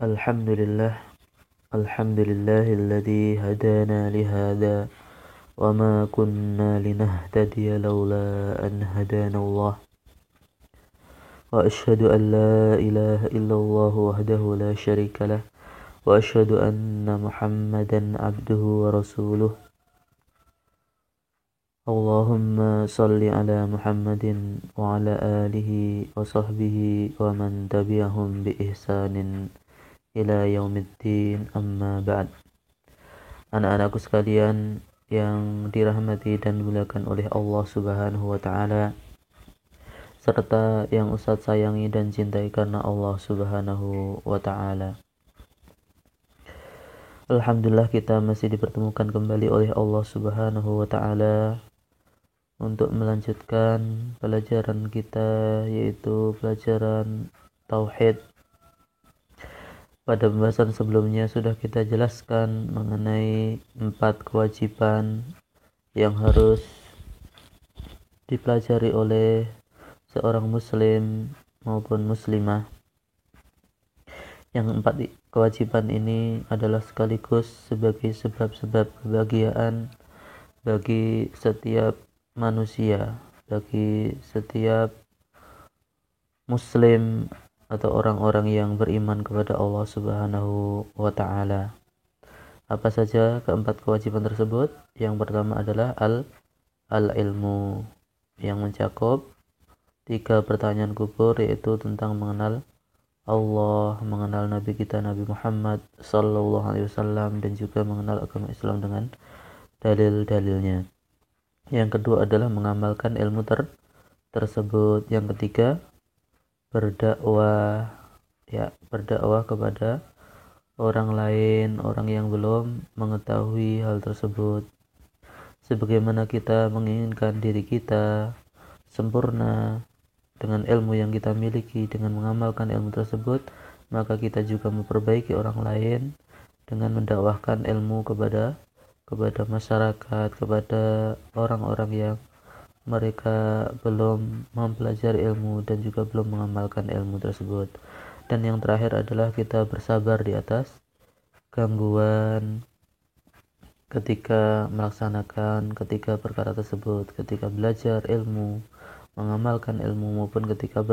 Alhamdulillah, alhamdulillahilladzi hadana lihada wa ma kunna linahtadiya laula an hadanallah wa asyhadu an la ilaha illallah wahdahu la syarikalah wa asyhadu anna Muhammadan abduhu wa rasuluh. Allahumma salli ala Muhammadin wa ala alihi wa sahbihi wa man tabi'ahum bi ihsanin ila yaumiddin, amma ba'd. Anak-anakku sekalian yang dirahmati dan dimuliakan oleh Allah Subhanahu wa taala, serta yang Ustadz sayangi dan cintai karena Allah Subhanahu wa taala. Alhamdulillah, kita masih dipertemukan kembali oleh Allah Subhanahu wa taala untuk melanjutkan pelajaran kita, yaitu pelajaran tauhid. Pada pembahasan sebelumnya sudah kita jelaskan mengenai 4 kewajiban yang harus dipelajari oleh seorang muslim maupun muslimah. Yang 4 kewajiban ini adalah sekaligus sebagai sebab-sebab kebahagiaan bagi setiap manusia, bagi setiap muslim atau orang-orang yang beriman kepada Allah Subhanahu wa taala. Apa saja keempat kewajiban tersebut? Yang pertama adalah al-ilmu, yang mencakup 3 pertanyaan kubur, yaitu tentang mengenal Allah, mengenal Nabi kita Nabi Muhammad sallallahu alaihi wasallam, dan juga mengenal agama Islam dengan dalil-dalilnya. Yang kedua adalah mengamalkan ilmu tersebut. Yang ketiga, berdakwah kepada orang lain, orang yang belum mengetahui hal tersebut. Sebagaimana kita menginginkan diri kita sempurna dengan ilmu yang kita miliki, dengan mengamalkan ilmu tersebut, maka kita juga memperbaiki orang lain dengan mendakwahkan ilmu kepada masyarakat, kepada orang-orang yang mereka belum mempelajari ilmu dan juga belum mengamalkan ilmu tersebut. Dan yang terakhir adalah kita bersabar di atas gangguan ketika ketika perkara tersebut, ketika belajar ilmu, mengamalkan ilmu, maupun ketika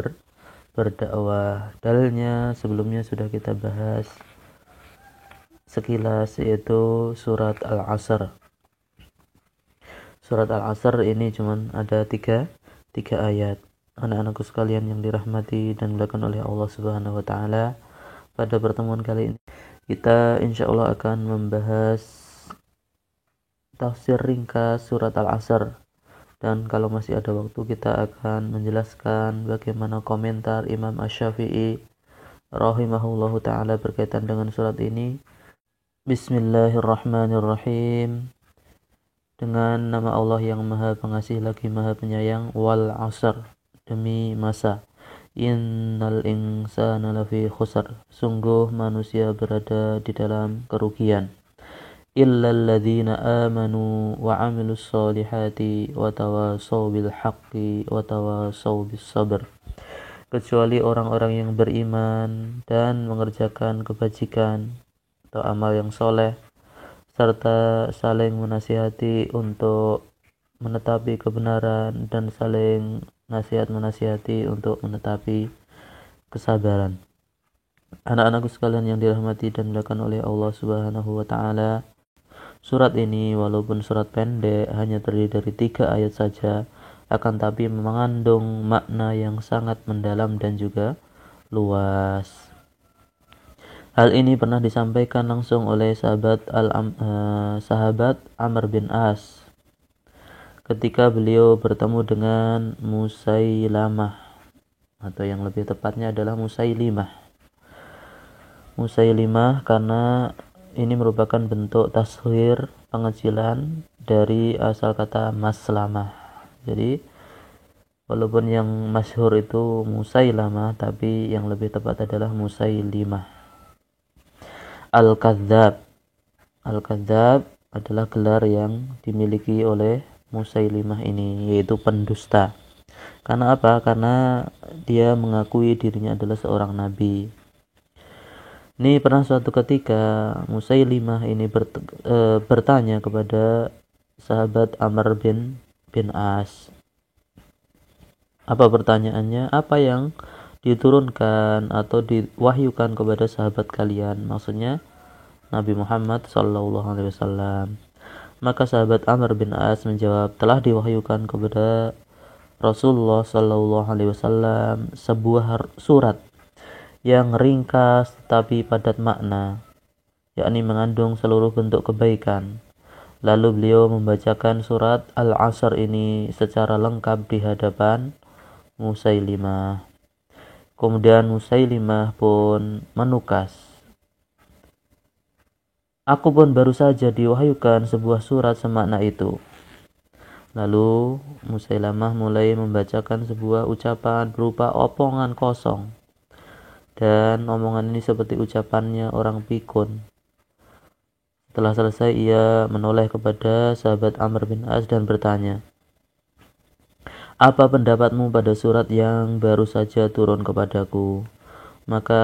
berdakwah. Dalilnya sebelumnya sudah kita bahas sekilas, yaitu surat Al-Asr. Surat Al-Asr ini cuman ada tiga ayat. Anak-anakku sekalian yang dirahmati dan dimuliakan oleh Allah Subhanahu wa taala, pada pertemuan kali ini kita insyaallah akan membahas tafsir ringkas surat Al-Asr, dan kalau masih ada waktu kita akan menjelaskan bagaimana komentar Imam Asy-Syafi'i rahimahullahu taala berkaitan dengan surat ini. Bismillahirrahmanirrahim. Dengan nama Allah yang Maha Pengasih lagi Maha Penyayang. Wal 'asr, demi masa. Innal insana lafi khusr, sungguh manusia berada di dalam kerugian. Illal ladzina amanu wa 'amilus solihati wa tawasaw bil haqqi wa tawasaw bis sabr, kecuali orang-orang yang beriman dan mengerjakan kebajikan atau amal yang soleh, serta saling menasihati untuk menetapi kebenaran dan saling menasihati untuk menetapi kesabaran. Anak-anakku sekalian yang dirahmati dan dimuliakan oleh Allah Subhanahu wa taala, surat ini walaupun surat pendek, hanya terdiri dari 3 ayat saja, akan tapi mengandung makna yang sangat mendalam dan juga luas. Hal ini pernah disampaikan langsung oleh sahabat Amr bin As ketika beliau bertemu dengan Musailamah, atau yang lebih tepatnya adalah Musailimah, karena ini merupakan bentuk tashir, pengecilan dari asal kata maslamah. Jadi walaupun yang masyhur itu Musailamah, tapi yang lebih tepat adalah Musailimah. Al-Kadzdzab adalah gelar yang dimiliki oleh Musailimah ini, yaitu pendusta. Karena apa? Karena dia mengakui dirinya adalah seorang nabi. Ini pernah suatu ketika Musailimah ini bertanya kepada sahabat Amr bin As. Apa pertanyaannya? Apa yang diturunkan atau diwahyukan kepada sahabat kalian? Maksudnya Nabi Muhammad SAW. Maka sahabat Amr bin As menjawab, telah diwahyukan kepada Rasulullah SAW sebuah surat yang ringkas tetapi padat makna, yakni mengandung seluruh bentuk kebaikan. Lalu beliau membacakan surat Al-Asr ini secara lengkap di hadapan Musailimah. Kemudian Musailimah pun menukas, aku pun baru saja diwahyukan sebuah surat semakna itu. Lalu Musailimah mulai membacakan sebuah ucapan berupa omongan kosong. Dan omongan ini seperti ucapannya orang pikun. Setelah selesai ia menoleh kepada sahabat Amr bin As dan bertanya, apa pendapatmu pada surat yang baru saja turun kepadaku? Maka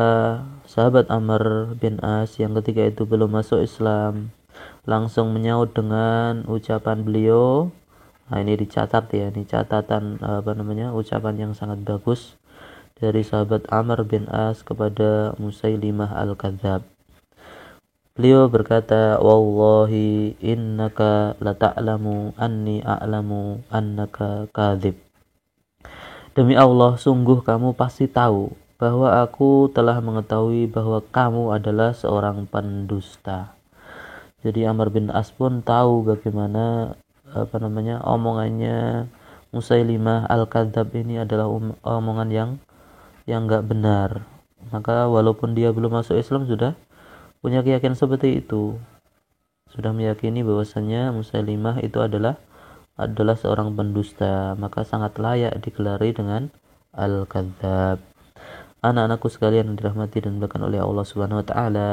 sahabat Amr bin As yang ketika itu belum masuk Islam langsung menyaut dengan ucapan beliau. Nah, ini dicatat ya, ini catatan ucapan yang sangat bagus dari sahabat Amr bin As kepada Musailimah al-Kadzab. Beliau berkata, wallahi innaka lata'lamu anni a'lamu annaka kadzib. Demi Allah, sungguh kamu pasti tahu bahwa aku telah mengetahui bahwa kamu adalah seorang pendusta. Jadi Amr bin As pun tahu bagaimana omongannya Musailimah al-Kadzab ini adalah omongan yang enggak benar. Maka walaupun dia belum masuk Islam sudah punya keyakinan seperti itu. Sudah meyakini bahwasanya Musailimah itu adalah seorang pendusta, maka sangat layak digelari dengan Al-Kadzab. Anak-anakku sekalian yang dirahmati dan dimuliakan oleh Allah Subhanahu wa taala,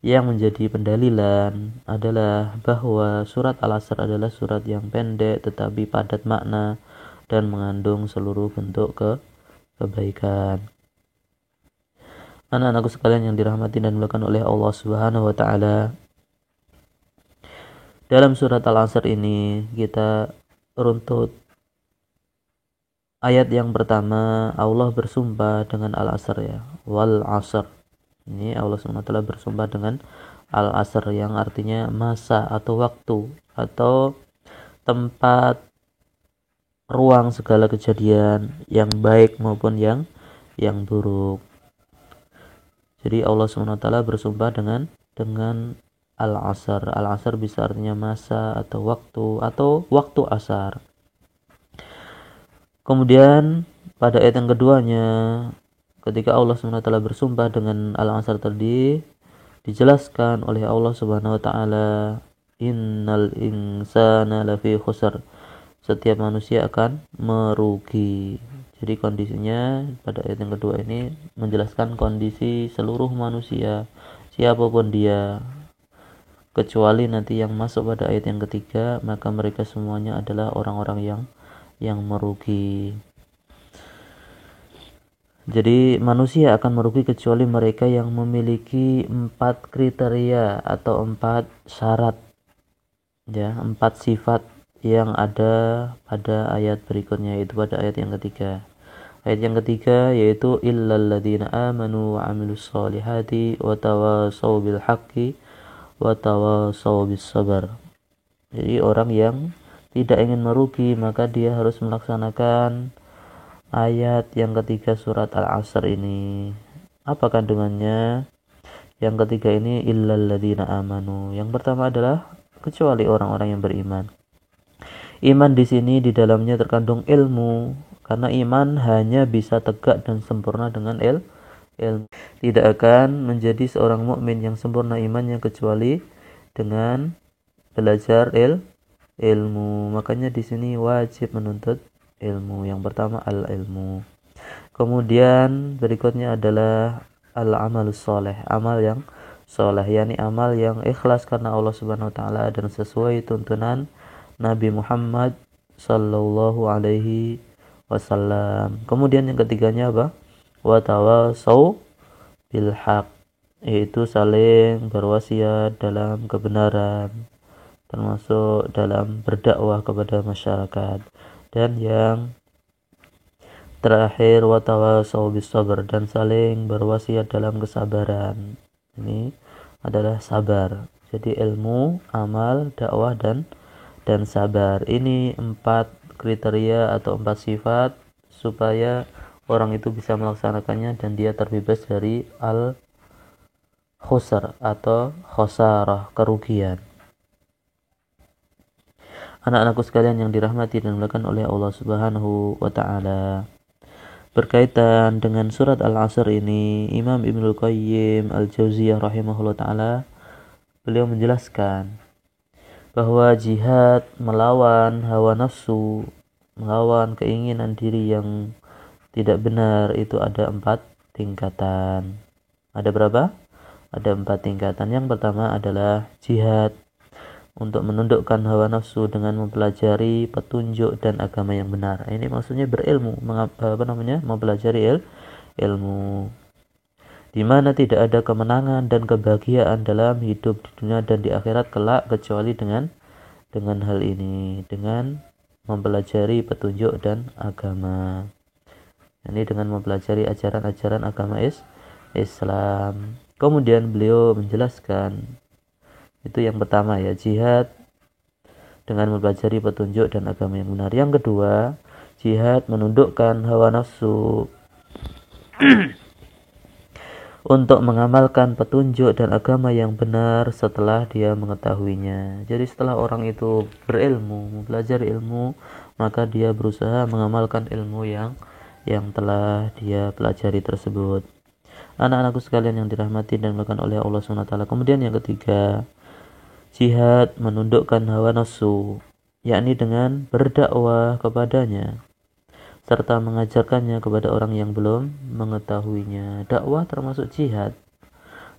yang menjadi pendalilan adalah bahwa surat Al-Asr adalah surat yang pendek tetapi padat makna dan mengandung seluruh bentuk kebaikan. Anak-anakku sekalian yang dirahmati dan dimuliakan oleh Allah Subhanahu wa taala, dalam surat Al-Asr ini kita runtut ayat yang pertama. Allah bersumpah dengan Al-Asr ya, wal asr. Ini Allah SWT bersumpah dengan Al-Asr yang artinya masa atau waktu atau tempat, ruang segala kejadian yang baik maupun yang buruk. Jadi Allah SWT bersumpah dengan Al-Asr. Al-Asr bisa artinya masa atau waktu asar. Kemudian pada ayat yang keduanya, ketika Allah SWT bersumpah dengan Al-Asr tadi, dijelaskan oleh Allah Subhanahu wa taala, innal insana lafi khusr. Setiap manusia akan merugi. Jadi kondisinya pada ayat yang kedua ini menjelaskan kondisi seluruh manusia, siapapun dia, kecuali nanti yang masuk pada ayat yang ketiga, maka mereka semuanya adalah orang-orang yang merugi. Jadi manusia akan merugi kecuali mereka yang memiliki 4 kriteria atau 4 syarat ya, 4 sifat yang ada pada ayat berikutnya, yaitu pada ayat yang ketiga. Ayat yang ketiga yaitu illal ladzina amanu wa amilus solihati wa tawasaw bil haqqi wa tawasaw bis sabar. Jadi orang yang tidak ingin merugi maka dia harus melaksanakan ayat yang ketiga surat Al-Asr ini. Apa kandungannya? Yang ketiga ini illal ladzina amanu. Yang pertama adalah kecuali orang-orang yang beriman. Iman di sini di dalamnya terkandung ilmu, karena iman hanya bisa tegak dan sempurna dengan ilmu. Tidak akan menjadi seorang mukmin yang sempurna imannya kecuali dengan belajar ilmu. Makanya di sini wajib menuntut ilmu. Yang pertama al-ilmu. Kemudian berikutnya adalah al-amalus soleh, amal yang soleh, yakni amal yang ikhlas karena Allah Subhanahu wa taala dan sesuai tuntunan Nabi Muhammad sallallahu alaihi wasallam. Kemudian yang ketiganya apa? Wa tawasaw bil haq. yaitu saling berwasiat dalam kebenaran, termasuk dalam berdakwah kepada masyarakat. Dan yang terakhir, watawasau bis sabr, dan saling berwasiat dalam kesabaran. Ini adalah sabar. Jadi ilmu, amal, dakwah, dan sabar. Ini 4 kriteria atau 4 sifat supaya orang itu bisa melaksanakannya dan dia terbebas dari al-khusar atau khosarah, kerugian. Anak-anakku sekalian yang dirahmati dan dimuliakan oleh Allah Subhanahu wa taala. Berkaitan dengan surat Al-Asr ini, Imam Ibnul Qayyim Al-Jauziyah rahimahullah taala, beliau menjelaskan bahwa jihad melawan hawa nafsu, melawan keinginan diri yang tidak benar itu ada 4 tingkatan. Ada berapa? Ada 4 tingkatan. Yang pertama adalah jihad untuk menundukkan hawa nafsu dengan mempelajari petunjuk dan agama yang benar. Ini maksudnya berilmu, mempelajari ilmu, di mana tidak ada kemenangan dan kebahagiaan dalam hidup di dunia dan di akhirat kelak kecuali dengan hal ini, dengan mempelajari petunjuk dan agama. Ini dengan mempelajari ajaran-ajaran agama Islam. Kemudian beliau menjelaskan, itu yang pertama ya, jihad dengan mempelajari petunjuk dan agama yang benar. Yang kedua, jihad menundukkan hawa nafsu untuk mengamalkan petunjuk dan agama yang benar setelah dia mengetahuinya. Jadi setelah orang itu berilmu, mempelajari ilmu, maka dia berusaha mengamalkan ilmu yang telah dia pelajari tersebut. Anak-anakku sekalian yang dirahmati dan dimuliakan oleh Allah SWT. Kemudian yang ketiga, jihad menundukkan hawa nafsu, yakni dengan berdakwah kepadanya serta mengajarkannya kepada orang yang belum mengetahuinya. Dakwah termasuk jihad,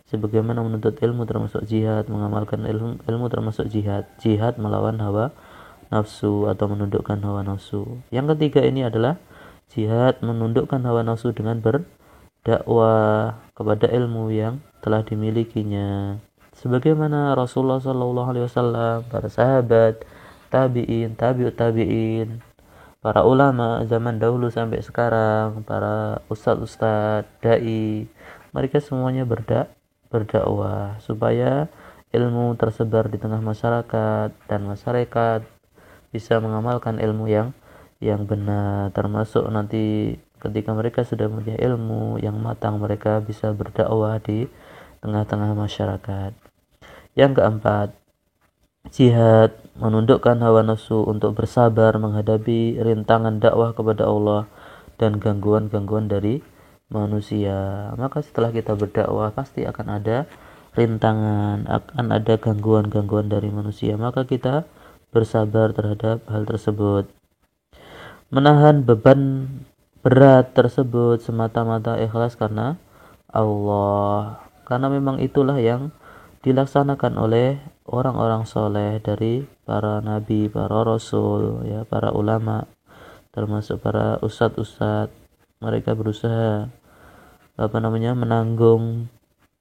sebagaimana menuntut ilmu termasuk jihad, mengamalkan ilmu termasuk jihad. Jihad melawan hawa nafsu atau menundukkan hawa nafsu. Yang ketiga ini adalah jihad menundukkan hawa nafsu dengan berdakwah kepada ilmu yang telah dimilikinya, sebagaimana Rasulullah SAW, para sahabat, tabi'in, tabi'ut tabi'in, para ulama zaman dahulu sampai sekarang, para ustadz, dai, mereka semuanya berdakwah supaya ilmu tersebar di tengah masyarakat dan masyarakat bisa mengamalkan ilmu yang benar, termasuk nanti ketika mereka sudah punya ilmu yang matang, mereka bisa berdakwah di tengah-tengah masyarakat. Yang keempat, jihad menundukkan hawa nafsu untuk bersabar menghadapi rintangan dakwah kepada Allah dan gangguan-gangguan dari manusia. Maka setelah kita berdakwah pasti akan ada rintangan, akan ada gangguan-gangguan dari manusia. Maka kita bersabar terhadap hal tersebut. Menahan beban berat tersebut semata-mata ikhlas karena Allah. Karena memang itulah yang dilaksanakan oleh orang-orang soleh dari para nabi, para rasul, ya, para ulama, termasuk para ustadz. Mereka berusaha menanggung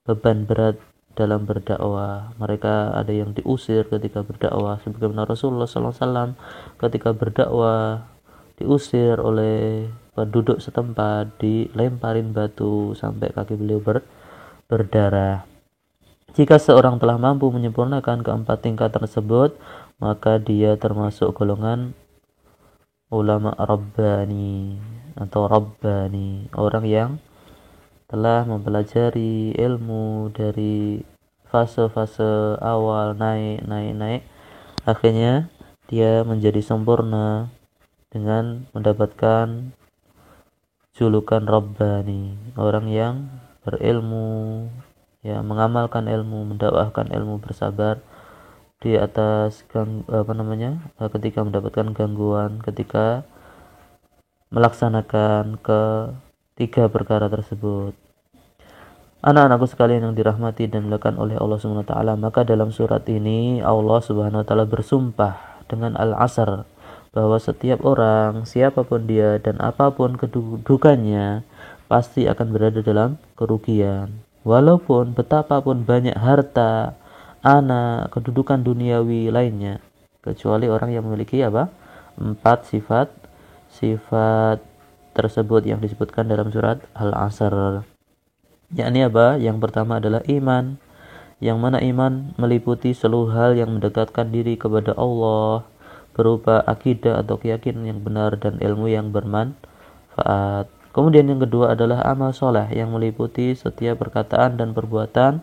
beban berat dalam berdakwah. Mereka ada yang diusir ketika berdakwah, sebagaimana Rasulullah SAW ketika berdakwah diusir oleh penduduk setempat, dilemparin batu sampai kaki beliau berdarah. Jika seorang telah mampu menyempurnakan keempat tingkat tersebut, maka dia termasuk golongan ulama rabbani atau rabbani, orang yang telah mempelajari ilmu dari fase-fase awal, naik, akhirnya dia menjadi sempurna dengan mendapatkan julukan rabbani, orang yang berilmu, ya, mengamalkan ilmu, mendakwahkan ilmu, bersabar di atas ketika mendapatkan gangguan, ketika melaksanakan ketiga perkara tersebut. Anak-anakku sekalian yang dirahmati dan dimuliakan oleh Allah Subhanahu wa taala, maka dalam surat ini Allah Subhanahu wa taala bersumpah dengan Al-Asr bahwa setiap orang, siapapun dia dan apapun kedudukannya, pasti akan berada dalam kerugian. walaupun betapapun banyak harta, anak, kedudukan duniawi lainnya, kecuali orang yang memiliki apa? 4 sifat tersebut yang disebutkan dalam surat Al-Asr. Yakni apa? Yang pertama adalah iman, yang mana iman meliputi seluruh hal yang mendekatkan diri kepada Allah berupa akidah atau keyakinan yang benar dan ilmu yang bermanfaat. Kemudian yang kedua adalah amal soleh yang meliputi setiap perkataan dan perbuatan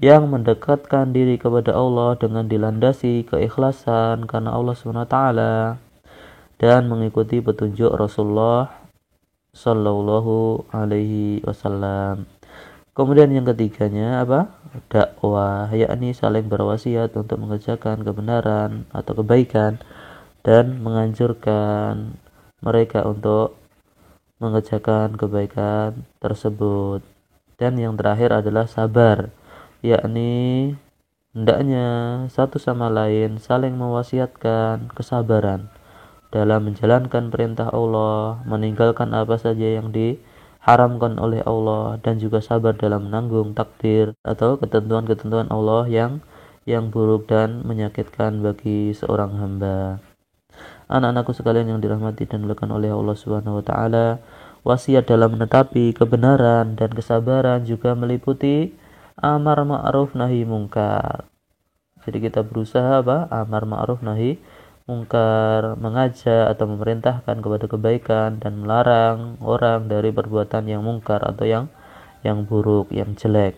yang mendekatkan diri kepada Allah dengan dilandasi keikhlasan karena Allah SWT dan mengikuti petunjuk Rasulullah Sallallahu Alaihi Wasallam. Kemudian yang ketiganya apa? Dakwah, yakni saling berwasiat untuk mengerjakan kebenaran atau kebaikan dan menganjurkan mereka untuk mengerjakan kebaikan tersebut. Dan yang terakhir adalah sabar, yakni hendaknya satu sama lain saling mewasiatkan kesabaran dalam menjalankan perintah Allah, meninggalkan apa saja yang diharamkan oleh Allah, dan juga sabar dalam menanggung takdir atau ketentuan-ketentuan Allah yang buruk dan menyakitkan bagi seorang hamba. Anak-anakku sekalian yang dirahmati dan dimuliakan oleh Allah Subhanahu wa taala, wasiat dalam menetapi kebenaran dan kesabaran juga meliputi amar ma'ruf nahi mungkar. Jadi kita berusaha apa? Amar ma'ruf nahi mungkar, mengajak atau memerintahkan kepada kebaikan dan melarang orang dari perbuatan yang mungkar atau yang buruk, yang jelek.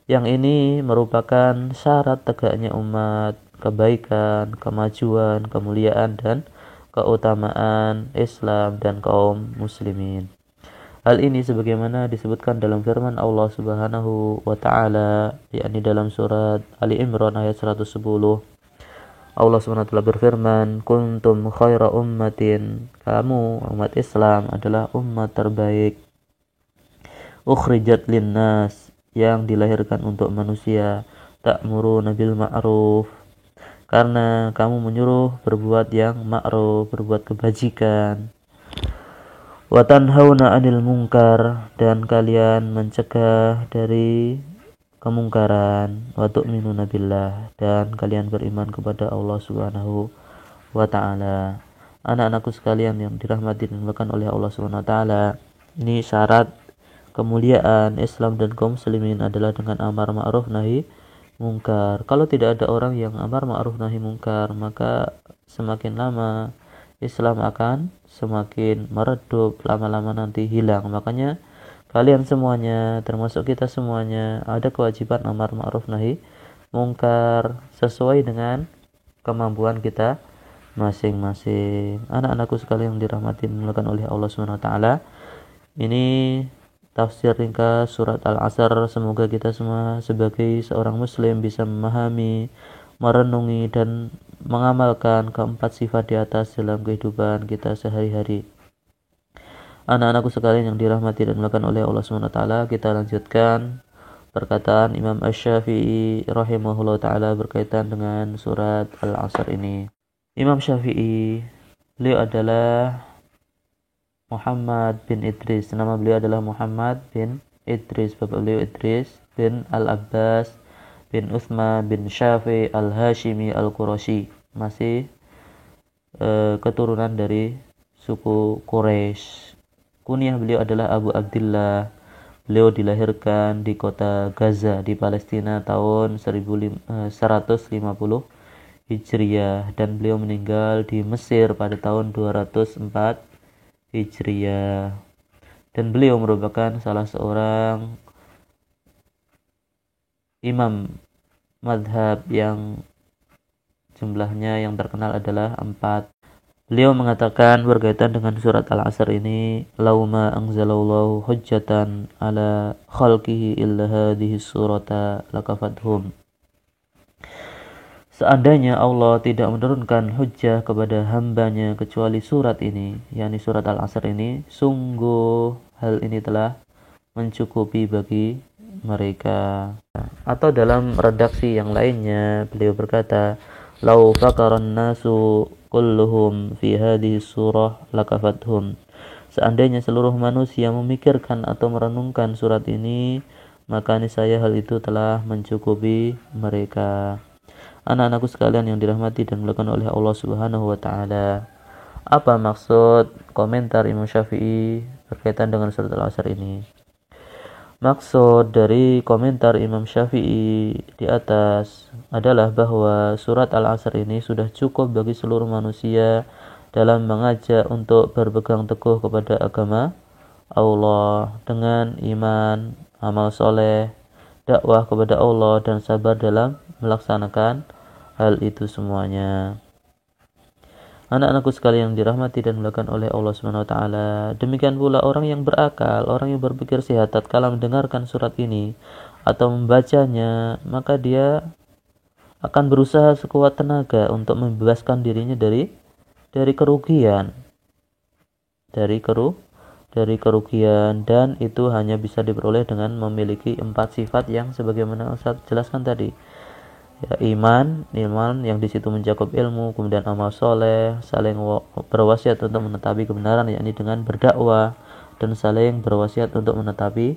Yang ini merupakan syarat tegaknya umat, kebaikan, kemajuan, kemuliaan, dan keutamaan Islam dan kaum muslimin. Hal ini sebagaimana disebutkan dalam firman Allah Subhanahu wa taala, yakni dalam surat Ali Imran ayat 110. Allah SWT berfirman, kuntum khaira ummatin, kamu umat Islam adalah umat terbaik, ukhrijat linnas, yang dilahirkan untuk manusia, ta'muruna bil ma'ruf, karena kamu menyuruh berbuat yang ma'ruf, berbuat kebajikan, wa tanhauna 'anil munkar, dan kalian mencegah dari kemungkaran, wa tu'minuna billah, dan kalian beriman kepada Allah Subhanahu wa taala. Anak-anakku sekalian yang dirahmati dan dimuliakan oleh Allah Subhanahu wa taala, ini syarat kemuliaan Islam dan kaum muslimin adalah dengan amar ma'ruf nahi mungkar. Kalau tidak ada orang yang amar ma'ruf nahi mungkar, maka semakin lama Islam akan semakin meredup, lama-lama nanti hilang. Makanya kalian semuanya, termasuk kita semuanya, ada kewajiban amar ma'ruf nahi mungkar sesuai dengan kemampuan kita masing-masing. Anak-anakku sekalian yang dirahmati dan dimuliakan oleh Allah Subhanahu wa taala, ini tafsir ringkas surat Al-Asr. Semoga kita semua sebagai seorang muslim bisa memahami, merenungi, dan mengamalkan keempat sifat di atas dalam kehidupan kita sehari-hari. Anak-anakku sekalian yang dirahmati dan dimuliakan oleh Allah SWT, kita lanjutkan perkataan Imam Asy-Syafi'i rahimahullah ta'ala berkaitan dengan surat Al-Asr ini. Imam Syafi'i, beliau adalah Muhammad bin Idris. Nama beliau adalah Muhammad bin Idris. Bapak beliau Idris bin Al-Abbas bin Uthman bin Syafi' Al-Hashimi Al-Qurashi. Masih keturunan dari suku Quraisy. Kunyah beliau adalah Abu Abdillah. Beliau dilahirkan di kota Gaza di Palestina tahun 150 Hijriah dan beliau meninggal di Mesir pada tahun 204 Hijriah. Dan beliau merupakan salah seorang imam madhab yang jumlahnya yang terkenal adalah 4. Beliau mengatakan berkaitan dengan surat Al-Asr ini, lauma anzalallahu hujjatan ala khalqihi illa hadhihi surata lakafathum. Seandainya Allah tidak menurunkan hujjah kepada hambanya kecuali surat ini, yakni surat Al-Asr ini, sungguh hal ini telah mencukupi bagi mereka. Atau dalam redaksi yang lainnya beliau berkata, lau fakaran nasu kulluhum fi hadhihi surah lakafathum. Seandainya seluruh manusia memikirkan atau merenungkan surat ini, maka niscaya hal itu telah mencukupi mereka. Anak-anakku sekalian yang dirahmati dan dimuliakan oleh Allah Subhanahu wa taala. Apa maksud komentar Imam Syafi'i berkaitan dengan surat Al-Asr ini? Maksud dari komentar Imam Syafi'i di atas adalah bahwa surat Al-Asr ini sudah cukup bagi seluruh manusia dalam mengajak untuk berpegang teguh kepada agama Allah dengan iman, amal soleh, dakwah kepada Allah, dan sabar dalam melaksanakan hal itu semuanya. Anak-anakku sekalian yang dirahmati dan dimuliakan oleh Allah Subhanahu wa taala, demikian pula orang yang berakal, orang yang berpikir sehat tatkala mendengarkan surat ini atau membacanya, maka dia akan berusaha sekuat tenaga untuk membebaskan dirinya dari kerugian. Dari kerugian, dan itu hanya bisa diperoleh dengan memiliki 4 sifat yang sebagaimana Ustaz jelaskan tadi. Ya, iman yang di situ mencakup ilmu, kemudian amal soleh, saling berwasiat untuk menetapi kebenaran, yakni dengan berdakwah, dan saling berwasiat untuk menetapi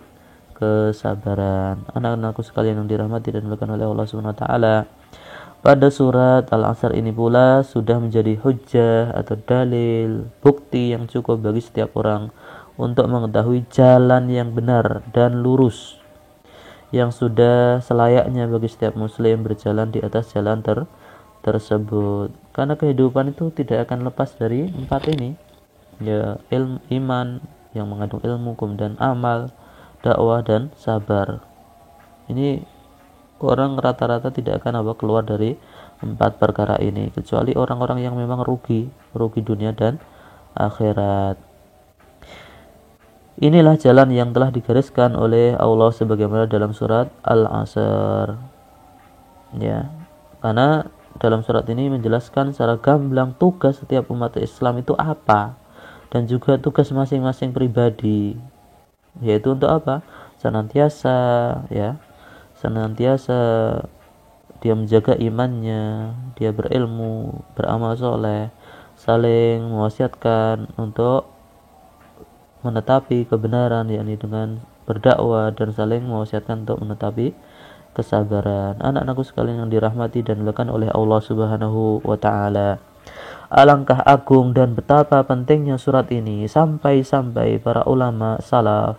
kesabaran. Anak-anakku sekalian yang dirahmati dan dimuliakan oleh Allah Subhanahu wa taala, pada surat Al-Asr ini pula sudah menjadi hujjah atau dalil, bukti yang cukup bagi setiap orang untuk mengetahui jalan yang benar dan lurus, yang sudah selayaknya bagi setiap muslim berjalan di atas jalan tersebut. Karena kehidupan itu tidak akan lepas dari 4 ini, ya, iman yang mengandung ilmu, kemudian amal, dakwah, dan sabar. Ini orang rata-rata tidak akan keluar dari 4 perkara ini, kecuali orang-orang yang memang rugi dunia dan akhirat. Inilah jalan yang telah digariskan oleh Allah sebagaimana dalam surat Al-Asr. Ya, karena dalam surat ini menjelaskan secara gamblang tugas setiap umat Islam itu apa, dan juga tugas masing-masing pribadi, yaitu untuk apa? Senantiasa dia menjaga imannya, dia berilmu, beramal soleh, saling mewasiatkan untuk menetapi kebenaran, yakni dengan berdakwah, dan saling mewasiatkan untuk menetapi kesabaran. Anak-anakku sekalian yang dirahmati dan dimuliakan oleh Allah Subhanahu wa taala, alangkah agung dan betapa pentingnya surat ini sampai para ulama salaf,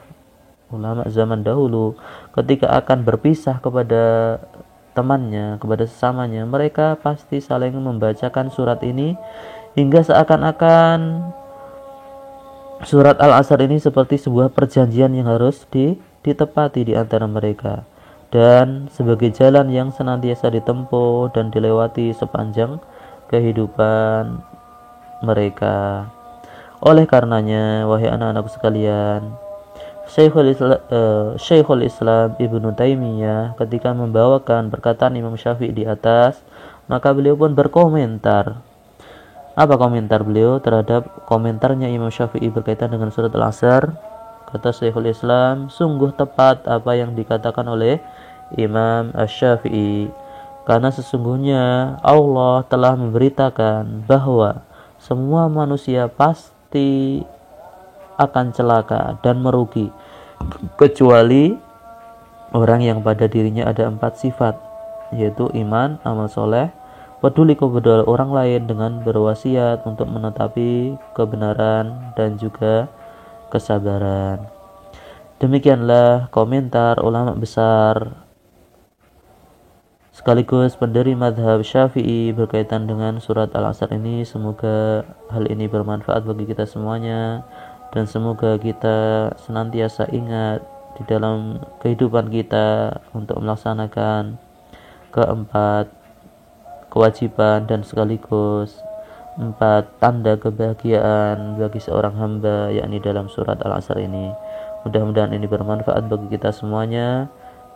ulama zaman dahulu, ketika akan berpisah kepada temannya, kepada sesamanya, mereka pasti saling membacakan surat ini hingga seakan-akan surat Al-Asr ini seperti sebuah perjanjian yang harus ditepati di antara mereka, dan sebagai jalan yang senantiasa ditempuh dan dilewati sepanjang kehidupan mereka. Oleh karenanya, wahai anak-anakku sekalian, Syekhul Islam Ibnu Taimiyah ketika membawakan perkataan Imam Syafi'i di atas, maka beliau pun berkomentar. Apa komentar beliau terhadap komentarnya Imam Syafi'i berkaitan dengan surat Al-Asr? Kata Syekhul Islam, sungguh tepat apa yang dikatakan oleh Imam Asy-Syafi'i, karena sesungguhnya Allah telah memberitakan bahwa semua manusia pasti akan celaka dan merugi, kecuali orang yang pada dirinya ada 4 sifat, yaitu iman, amal soleh, peduli kepada orang lain dengan berwasiat untuk menetapi kebenaran, dan juga kesabaran. Demikianlah komentar ulama besar sekaligus pendiri mazhab Syafi'i berkaitan dengan surat Al-Asr ini. Semoga hal ini bermanfaat bagi kita semuanya, dan semoga kita senantiasa ingat di dalam kehidupan kita untuk melaksanakan keempat kewajiban dan sekaligus 4 tanda kebahagiaan bagi seorang hamba, yakni dalam surat Al-Asr ini. Mudah-mudahan ini bermanfaat bagi kita semuanya.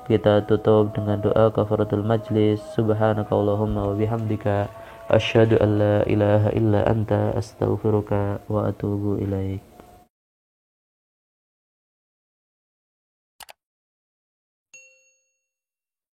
Kita tutup dengan doa kafaratul majlis. Subhanakallahumma wa bihamdika asyhadu an la ilaha illa anta astaghfiruka wa atubu ilaik.